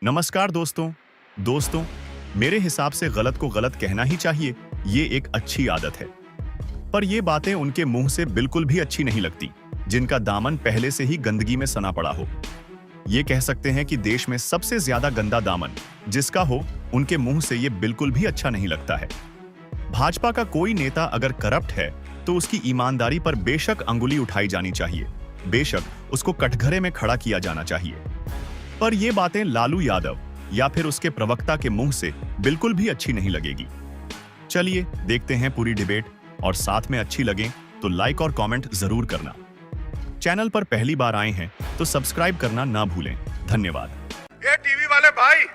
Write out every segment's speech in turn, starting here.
नमस्कार दोस्तों, मेरे हिसाब से गलत को गलत कहना ही चाहिए, ये एक अच्छी आदत है। पर ये बातें उनके मुंह से बिल्कुल भी अच्छी नहीं लगती, जिनका दामन पहले से ही गंदगी में सना पड़ा हो। ये कह सकते हैं कि देश में सबसे ज्यादा गंदा दामन जिसका हो, उनके मुंह से ये बिल्कुल भी अच्छा नहीं लगता है। भाजपा का कोई नेता अगर करप्ट है, तो उसकी ईमानदारी पर बेशक अंगुली उठाई जानी चाहिए, बेशक उसको कटघरे में खड़ा किया जाना चाहिए। पर ये बातें लालू यादव या फिर उसके प्रवक्ता के मुंह से बिल्कुल भी अच्छी नहीं लगेगी। चलिए देखते हैं पूरी डिबेट, और साथ में अच्छी लगे तो लाइक और कमेंट जरूर करना। चैनल पर पहली बार आए हैं तो सब्सक्राइब करना ना भूलें। धन्यवाद। ये टीवी वाले भाई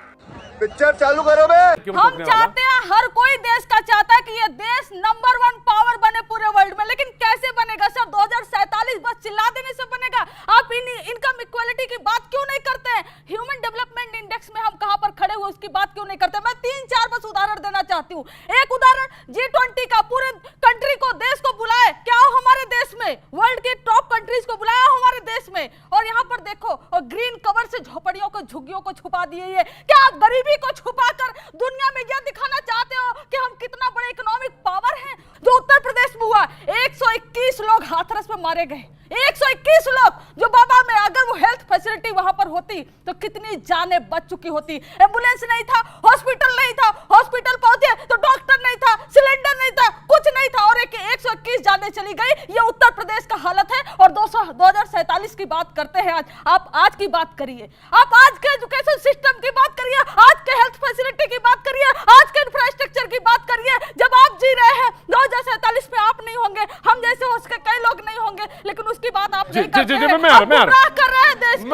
पिक्चर चालू करो बे। हम चाहते हैं, हर कोई देश का चाहता है कि ये देश नंबर 1 पावर बने पूरे वर्ल्ड में, लेकिन कैसे बनेगा सर? 2047 बस चिल्ला देने से बनेगा? आप इनकम इक्वालिटी की बात क्यों नहीं करते हैं? ह्यूमन डेवलपमेंट इंडेक्स में हम कहां पर खड़े हुए उसकी बात क्यों नहीं करते? मैं 3-4 बस उदाहरण देना चाहती हूँ। एक उदाहरण G20 का, पूरे कंट्री को, देश को बुलाए, क्या हो हमारे देश में, वर्ल्ड के टॉप कंट्रीज को बुलाया हमारे देश में, और यहाँ पर देखो, और ग्रीन कवर से झोपड़ियों को, झुग्गियों को छुपा दिए। ये क्या आप गरीबी को छुपाकर दुनिया में यह दिखाना चाहते हो कि हम कितना बड़े इकोनॉमिक पावर हैं? जो उत्तर प्रदेश में हुआ, 121 लोग हाथरस में मारे गए, 121 लोग, जो बाबा में अगर वो हेल्थ फैसिलिटी वहां पर होती तो कितनी जानें बच चुकी होती। एम्बुलेंस नहीं था, हॉस्पिटल नहीं था, हॉस्पिटल पहुंचे तो डॉक्टर नहीं था, सिलेंडर नहीं था, कुछ नहीं था, और 121 जानें चली गई। ये उत्तर प्रदेश का हालत है। और 2047 की बात करते हैं। आप आज की बात करिए, आप आज के एजुकेशन सिस्टम की बात करिए, आज के हेल्थ फैसिलिटी की बात करिए, आज के इंफ्रास्ट्रक्चर की बात करिए। जब आप जी रहे हैं 2047 में आप नहीं होंगे, हम जैसे हो सके कई लोग नहीं होंगे, लेकिन उसकी बात आप नहीं करते हैं। आप गुमराह कर रहे हैं देश को।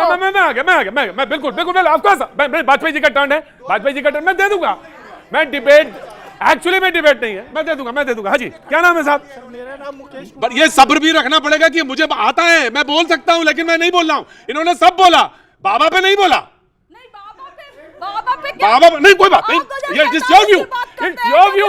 मैं बिल्कुल आपको ऐसा, वाजपेयी जी का टर्न है, वाजपेयी जी का टर्न मैं दे दूंगा। मैं डिबेट नहीं है, मैं दे दूंगा। हाँ जी, क्या नाम है साहब? मेरा नाम मुकेश। पर ये सब्र भी रखना पड़ेगा कि मुझे आता है, मैं बोल सकता हूं, लेकिन मैं नहीं बोल रहा हूं। इन्होंने सब बोला, बाबा पे नहीं बोला। बाबा नहीं, कोई बात नहीं। ये योर व्यू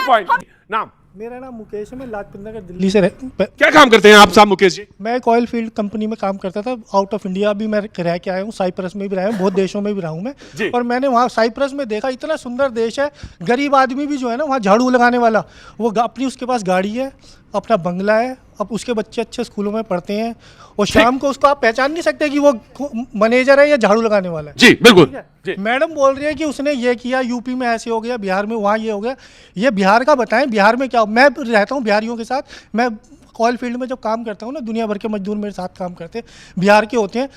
पॉइंट। नाम? मेरा नाम मुकेश है, मैं लाजपत नगर दिल्ली से क्या काम करते हैं आप साहब मुकेश जी? मैं एक ऑयल फील्ड कंपनी में काम करता था। आउट ऑफ इंडिया भी मैं रह के आया हूँ, साइप्रस में भी रहा हूँ, बहुत देशों में भी रहा हूँ मैं। और मैंने वहाँ साइप्रस में देखा, इतना सुंदर देश है। गरीब आदमी भी जो है ना वहाँ झाड़ू लगाने वाला, वो अपनी उसके पास गाड़ी है, अपना बंगला है, अब उसके बच्चे अच्छे स्कूलों में पढ़ते हैं, और शाम को उसको आप पहचान नहीं सकते कि वो मैनेजर है या झाड़ू लगाने वाला है। जी बिल्कुल। मैडम बोल रही है कि उसने ये किया, यूपी में ऐसे हो गया, बिहार में वहाँ ये हो गया। ये बिहार का बताएं, बिहार में क्या? मैं रहता हूँ बिहारियों के साथ। मैं ऑयल फील्ड में जब काम करता हूँ ना, दुनिया भर के मजदूर मेरे साथ काम करते हैं, बिहार के होते हैं।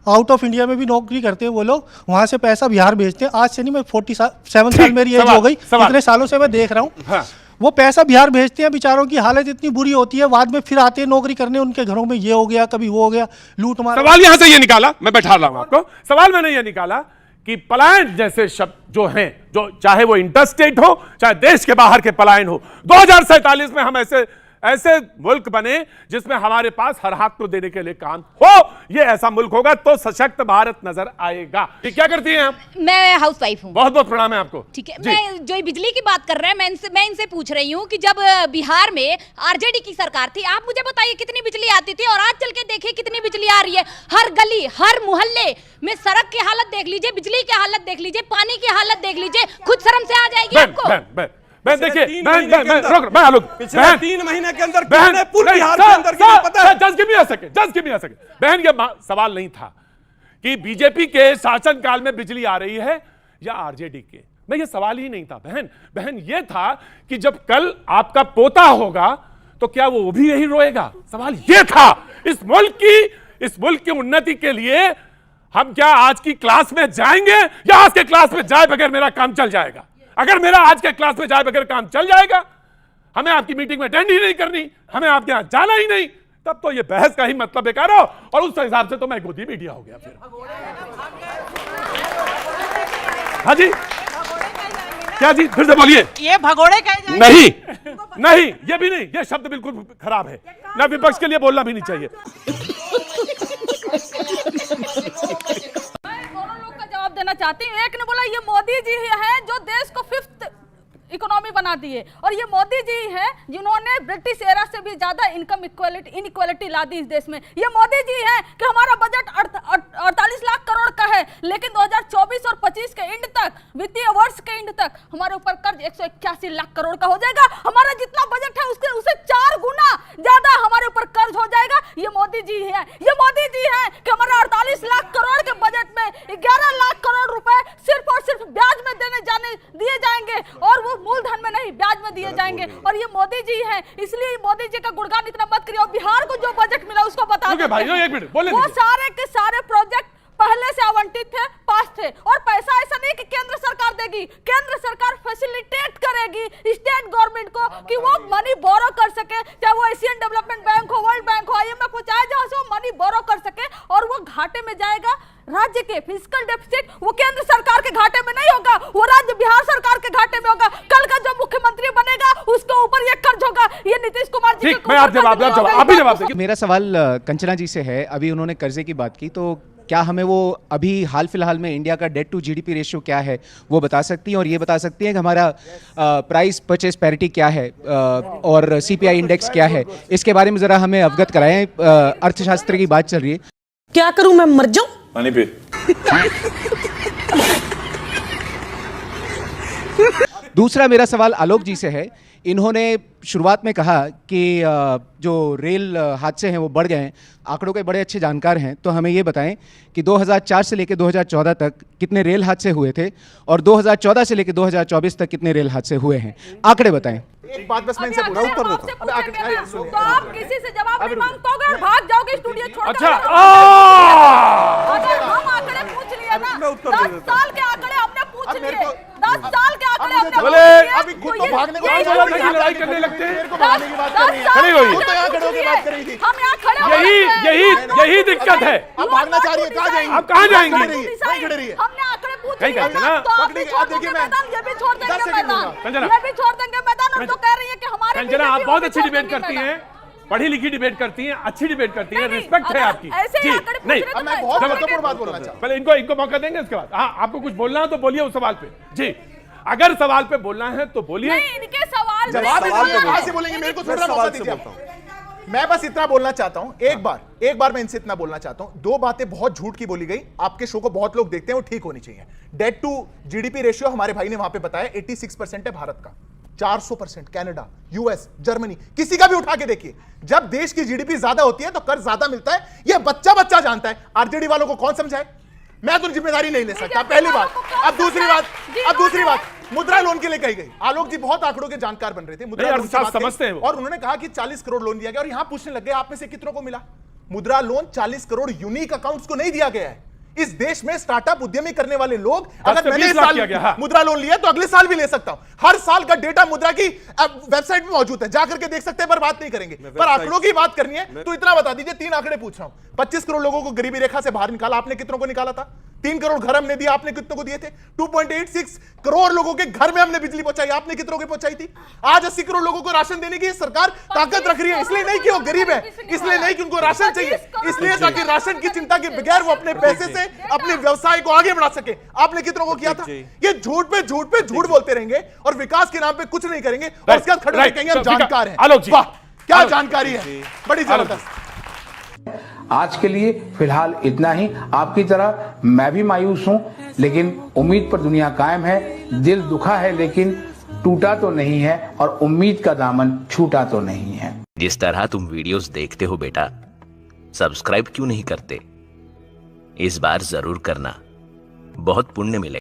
आउट ऑफ इंडिया में भी नौकरी करते हैं वो लोग, वहाँ से पैसा बिहार भेजते हैं। आज से नहीं, मैं 47 साल मेरी एज हो गई, इतने सालों से मैं देख रहा हूँ। हाँ। वो पैसा बिहार भेजते हैं, बेचारों की हालत इतनी बुरी होती है, बाद में फिर आते हैं नौकरी करने, उनके घरों में ये हो गया, कभी वो हो गया, लूट मार। सवाल यहां से ये निकाला, मैं बैठा रहा हूं आपको। सवाल मैंने ये निकाला कि पलायन जैसे शब्द जो हैं, जो चाहे वो इंटरस्टेट हो, चाहे देश के बाहर के पलायन हो, 2047 में हम ऐसे मुल्क बने जिसमें हमारे पास हर हाथ को देने के लिए काम हो। ये ऐसा मुल्क होगा तो सशक्त भारत नजर आएगा। क्या करती हैं आप? मैं हाउस वाइफ हूँ। बहुत बहुत प्रणाम है आपको। ठीक है, मैं जो बिजली की बात कर रहे हैं, मैं इनसे पूछ रही हूँ कि जब बिहार में आरजेडी की सरकार थी, आप मुझे बताइए कितनी बिजली आती थी, और आज चल के देखिए कितनी बिजली आ रही है। हर गली, हर मोहल्ले में सड़क की हालत देख लीजिए, बिजली की हालत देख लीजिए, पानी की हालत देख लीजिए, खुद शर्म से आ जाएगी आपको। देखिए, पिछले 3 महीने के अंदर पूरे बिहार के अंदर पता है? Just give me a second. बहन, ये सवाल नहीं था कि बीजेपी के शासनकाल में बिजली आ रही है या आरजेडी के, नहीं, ये सवाल ही नहीं था बहन। ये था कि जब कल आपका पोता होगा तो क्या वो भी यही रोएगा? सवाल ये था। इस मुल्क की उन्नति के लिए हम क्या आज की क्लास में जाएंगे, या आज के क्लास में जाए बगैर मेरा काम चल जाएगा? अगर मेरा आज के क्लास में जाए बगैर काम चल जाएगा, हमें आपकी मीटिंग में अटेंड ही नहीं करनी, हमें आपके यहां जाना ही नहीं, तब तो ये बहस का ही मतलब बेकार हो। और उस हिसाब से तो मैं गोदी मीडिया हो गया फिर। हाँ जी, क्या जी, फिर से बोलिए। ये भगोड़े कहे नहीं, ये भी नहीं, ये शब्द बिल्कुल खराब है ना, विपक्ष के लिए बोलना भी नहीं चाहिए। देना चाहती हूँ। एक ने बोला ये मोदी जी हैं जो देश को 5th इकोनॉमी बना दिए, और ये मोदी जी हैं जिन्होंने ब्रिटिश एरा से भी ज्यादा इनकम इनइक्वालिटी ला दी इस देश में। ये मोदी जी हैं कि हमारा बजट 48 लाख करोड़ का है, लेकिन 2024 और 25 के एंड तक, वित्तीय वर्ष के एंड तक हमारे ऊपर कर्ज 181 लाख करोड़ का हो जाएगा। हमारा जितना बजट है उससे 4 गुना ज्यादा हमारे ऊपर कर्ज हो जाएगा। ये मोदी जी है, ये मोदी जी है कि हमारे 48 लाख करोड़ के बजट में 11 लाख करोड़ रुपए सिर्फ और सिर्फ ब्याज में दिए जाएंगे, और वो मूलधन में नहीं, ब्याज में दिए जाएंगे। और ये मोदी जी है, इसलिए मोदी जी का गुणगान इतना मत करिए। और बिहार को जो बजट मिला उसको बता दो भाई, एक मिनट बोले, वो सारे के सारे प्रोजेक्ट पहले से आवंटित थे, पास थे, और पैसा ऐसा नहीं कि केंद्र सरकार देगी, केंद्र सरकार फैसिलिटेट करेगी स्टेट गवर्नमेंट को कि वो मनी बोरो कर सके, चाहे वो एशियन डेवलपमेंट बैंक हो, वर्ल्ड बैंक हो, IMF हो, चाहे जहां से वो मनी बोरो कर सके, और वो घाटे में जाएगा। राज्य के फिजिकल डेफिसिट वो केंद्र सरकार के घाटे में नहीं होगा, वो राज्य बिहार सरकार के घाटे में होगा। कल का जो मुख्यमंत्री बनेगा उसके ऊपर ये कर्ज होगा। ये नीतीश कुमार जी ठीक, मैं आप जवाब दें। मेरा सवाल कंचना जी से है। अभी उन्होंने कर्जे की बात की, तो क्या हमें वो अभी हाल फिलहाल में इंडिया का डेट टू GDP रेशियो क्या है वो बता सकती हैं, और ये बता सकती हैं कि हमारा प्राइस परचेस पैरिटी क्या है और CPI इंडेक्स क्या है, इसके बारे में ज़रा हमें अवगत कराएं। अर्थशास्त्र की बात चल रही है। क्या करूं, मैं मर जाऊं? पानी पी। दूसरा मेरा सवाल आलोक जी से है। इन्होंने शुरुआत में कहा कि जो रेल हादसे हैं वो बढ़ गए हैं, आंकड़ों के बड़े अच्छे जानकार हैं, तो हमें ये बताएं कि 2004 से लेकर 2014 तक कितने रेल हादसे हुए थे, और 2014 से लेकर 2024 तक कितने रेल हादसे हुए हैं, आंकड़े बताएं। एक बात बस मैं इनसे उत्तर देता हूं। तो आप किसी से जवाब नहीं मांग पाओगे, भाग जाओगे स्टूडियो छोड़कर। अच्छा, अगर हम आंकड़े पूछ लिए ना, 10 साल के आंकड़े हमने पूछ लिए, 10 साल के आंकड़े हमने बोले, अभी खुद तो भागने को लड़ाई करने लगते हैं। भागने की बात कर रही है, खड़ी हुई। खुद तो यहाँ खड़े होकर बात कर रही थी। हम यहाँ खड़े यही दिक्कत है। आप भागना चाह रही है, कहाँ जाएंगी? आप कहाँ जाएंगी? वहीं खड़े रहिए। हमने आंकड़े पूछ नहीं लिए करते ना। ना, तो आप भी पकड़िए, छोड़ आप देखिए देंगे मैं मैदान, ये भी छोड़ 10 देंगे सेकंड मैदान, दूंगा। ये भी छोड़ देंगे मैदान। और जो कह रही है कि हमारे कंचना, आप बीजेपी बहुत वो अच्छी भी छोड़ डिबेट देंगे करती मैदान। हैं, पढ़ी लिखी डिबेट करती हैं, अच्छी डिबेट करती हैं, नहीं, रिस्पेक्ट है अगर आपकी। ऐसे ही जी, आंकड़े पूछ नहीं, रहे तो मैं बहुत छोड़ महत्वपूर्ण देंगे। बात बोलना चाहता हूँ। पहले इनको मौका देंगे, उसके बाद हाँ, आपको कुछ बोलना हो तो बोलिए उस सवाल पे। जी, अगर सवाल पे बोलना है तो बोलिए। नहीं, इनके सवाल जवाब में कहाँ से बोलेंगे? मेरे को थोड़ा मौका दीजिए आप। मैं बस इतना बोलना चाहता हूं, एक बार मैं इनसे इतना बोलना चाहता हूं। 2 बातें बहुत झूठ की बोली गई, आपके शो को बहुत लोग देखते हैं, वो ठीक होनी चाहिए। डेट टू GDP रेशियो हमारे भाई ने वहां पे बताया 86% है भारत का, 400% कनाडा, US, जर्मनी, किसी का भी उठा के देखिए। जब देश की GDP ज्यादा होती है तो कर्ज ज्यादा मिलता है, यह बच्चा जानता है। RJD वालों को कौन समझाए? मैं तो जिम्मेदारी नहीं ले सकता, पहली बात। अब दूसरी बात मुद्रा लोन के लिए कही गई। आलोक जी बहुत आंकड़ों के जानकार बन रहे थे, मुद्रा लोन की बात समझते हैं वो। और उन्होंने कहा कि 40 करोड़ लोन दिया गया, और यहां पूछने लग गए आप में से कितनों को मिला मुद्रा लोन? 40 करोड़ यूनिक अकाउंट्स को नहीं दिया गया है। इस देश में स्टार्टअप उद्यमी करने वाले लोग, अगर मैंने इस साल मुद्रा लोन लिया तो अगले साल भी ले सकता हूं। हर साल का डेटा मुद्रा की वेबसाइट में मौजूद है, जाकर के देख सकते हैं, पर बात नहीं करेंगे। पर आंकड़ों की बात करनी है तो इतना बता दीजिए, 3 आंकड़े पूछ रहा हूं। 25 करोड़ लोगों को गरीबी रेखा से बाहर निकाला, आपने कितनों को निकाला था? 3 करोड़ घर हमने दिया, आपने कितनों को दिए थे? 2.86 करोड़ लोगों के घर में हमने बिजली पहुंचाई, आपने कितनों को पहुंचाई थी? आज 80 करोड़ लोगों को राशन देने की सरकार ताकत रख रही है, इसलिए नहीं कि वो गरीब है, इसलिए नहीं कि उनको राशन चाहिए, इसलिए ताकि राशन की चिंता के बगैर वो अपने पैसे से अपने व्यवसाय को आगे बढ़ा सके। आपने कितनों को किया था? ये झूठ पे झूठ बोलते रहेंगे और विकास के नाम पे कुछ नहीं करेंगे, और उसके बाद खड़े कहेंगे हम जानकार हैं। आलोक जी, वाह क्या जानकारी है, बड़ी जबरदस्त। आज के लिए फिलहाल इतना ही। आपकी तरह मैं भी मायूस हूं, लेकिन उम्मीद पर दुनिया कायम है। दिल दुखा है लेकिन टूटा तो नहीं है, और उम्मीद का दामन छूटा तो नहीं है। जिस तरह तुम वीडियोस देखते हो बेटा, सब्सक्राइब क्यों नहीं करते? इस बार जरूर करना, बहुत पुण्य मिलेगा।